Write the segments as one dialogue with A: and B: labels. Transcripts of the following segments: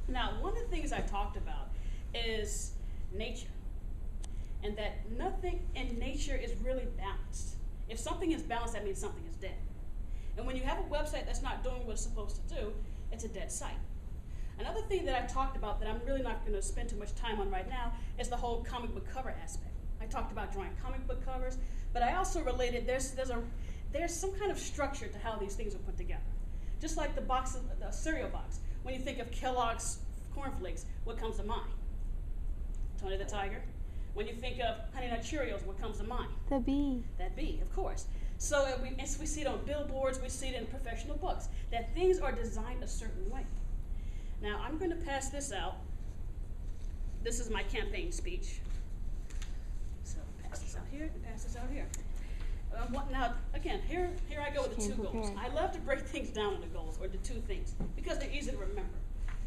A: Now, one of the things I talked about is nature, and that nothing in nature is really balanced. If something is balanced, that means something is dead. And when you have a website that's not doing what it's supposed to do, it's a dead site. Another thing that I talked about that I'm really not going to spend too much time on right now is the whole comic book cover aspect. I talked about drawing comic book covers, but I also related there's some kind of structure to how these things are put together. Just like the cereal box. When you think of Kellogg's cornflakes, what comes to mind? Tony the Tiger. When you think of Honey Nut Cheerios, what comes to mind?
B: The bee.
A: That bee, of course. So we see it on billboards, we see it in professional books, that things are designed a certain way. Now, I'm going to pass this out. This is my campaign speech. So pass this out here and pass this out here. Now, again, here I go with the two goals. I love to break things down into goals, or the two things, because they're easy to remember.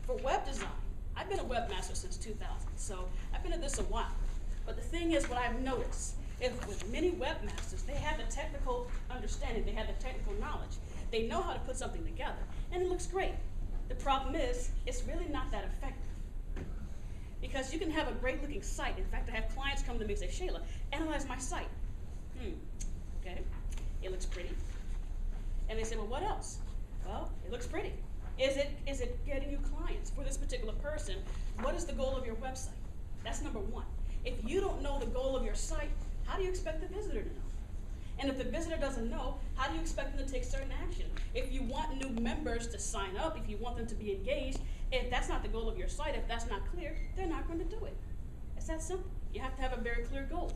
A: For web design, I've been a webmaster since 2000, so I've been at this a while. But the thing is, what I've noticed is with many webmasters, they have the technical understanding, they have the technical knowledge. They know how to put something together, and it looks great. The problem is, it's really not that effective. Because you can have a great looking site. In fact, I have clients come to me and say, Shayla, analyze my site. Okay, it looks pretty. And they say, well, what else? Well, it looks pretty. Is it getting you clients for this particular person? What is the goal of your website? That's number one. If you don't know the goal of your site, how do you expect the visitor to know? And if the visitor doesn't know, how do you expect them to take certain action? If you want new members to sign up, if you want them to be engaged, if that's not the goal of your site, if that's not clear, they're not going to do it. It's that simple. You have to have a very clear goal.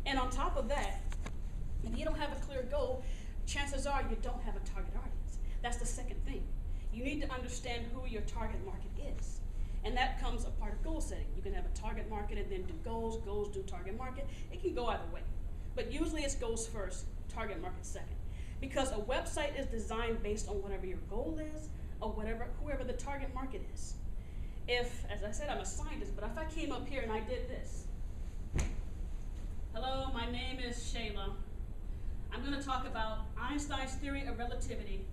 A: And on top of that, if you don't have a clear goal, chances are you don't have a target audience. That's the second thing. You need to understand who your target market is. And that comes a part of goal setting. You can have a target market and then do goals do target market. It can go either way. But usually it's goals first, target market second. Because a website is designed based on whatever your goal is or whoever the target market is. If, as I said, I'm a scientist, but if I came up here and I did this. Hello, my name is Shayla. I'm going to talk about Einstein's theory of relativity.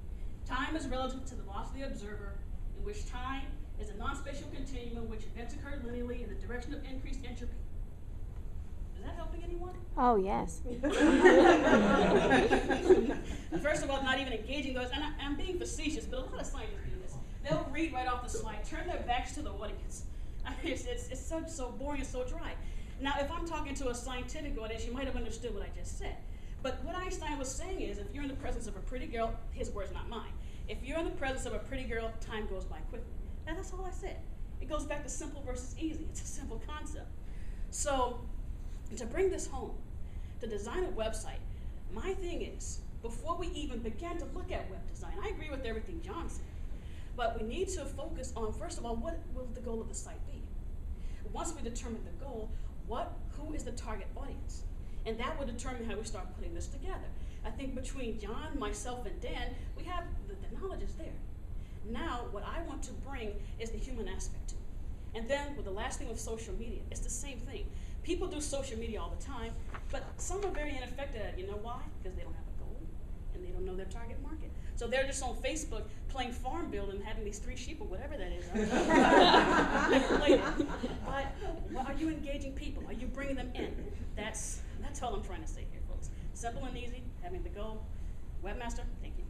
A: Time is relative to the velocity of the observer, in which time is a non-spatial continuum in which events occur linearly in the direction of increased entropy. Is that helping anyone?
B: Oh, yes.
A: First of all, not even engaging those, and I'm being facetious, but a lot of scientists do this. They'll read right off the slide, turn their backs to the audience. I mean, it's so boring and so dry. Now, if I'm talking to a scientific audience, you might have understood what I just said. But what Einstein was saying is, if you're in the presence of a pretty girl, his words, not mine. If you're in the presence of a pretty girl, time goes by quickly. And that's all I said. It goes back to simple versus easy. It's a simple concept. So, to bring this home, to design a website, my thing is, before we even begin to look at web design, I agree with everything John said, but we need to focus on, first of all, what will the goal of the site be? Once we determine the goal, who is the target audience? And that will determine how we start putting this together. I think between John, myself, and Dan, we have the knowledge is there. Now, what I want to bring is the human aspect to it. And then, with the last thing with social media, it's the same thing. People do social media all the time, but some are very ineffective at it. You know why? Because they don't have a goal, and they don't know their target market. So they're just on Facebook playing Farm Build and having these 3 sheep or whatever that is. Never played it. But are you engaging people? Are you bringing them in? That's all I'm trying to say here, folks. Simple and easy, having the goal. Webmaster, thank you.